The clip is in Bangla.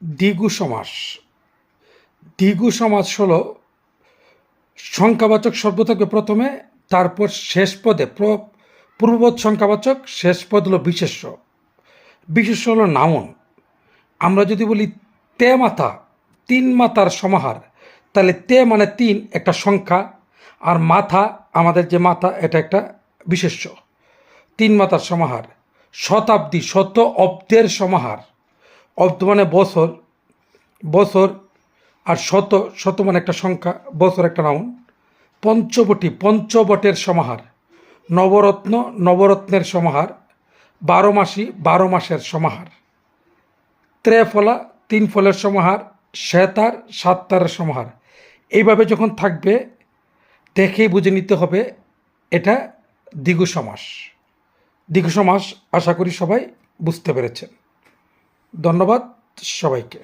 দ্বিগু সমাস। দ্বিগু সমাস হলো সংখ্যাবাচক শব্দ থাকবে প্রথমে, তারপর শেষ পদে পূর্বপদ সংখ্যাবাচক, শেষ পদ হলো বিশেষ্য। বিশেষ্য হলো নাউন। আমরা যদি বলি তে মাথা, তিন মাথার সমাহার, তাহলে তে মানে তিন একটা সংখ্যা, আর মাথা আমাদের যে মাথা এটা একটা বিশেষ্য। তিন মাথার সমাহার। শতাব্দী, শত অব্দের সমাহার। অব্দ মানে বছর, বছর, আর শত, শত মানে একটা সংখ্যা, বছর একটা নাউন। পঞ্চবটী, পঞ্চবটের সমাহার। নবরত্ন, নবরত্নের সমাহার। 12 মাসি, 12 মাসের সমাহার। ত্রেফলা, 3 ফলের সমাহার। শ্বেতার, 7 তারের সমাহার। এইভাবে যখন থাকবে দেখেই বুঝে নিতে হবে এটা দ্বিগু সমাস। দ্বিগু সমাস আশা করি সবাই বুঝতে পেরেছেন। ধন্যবাদ সবাইকে।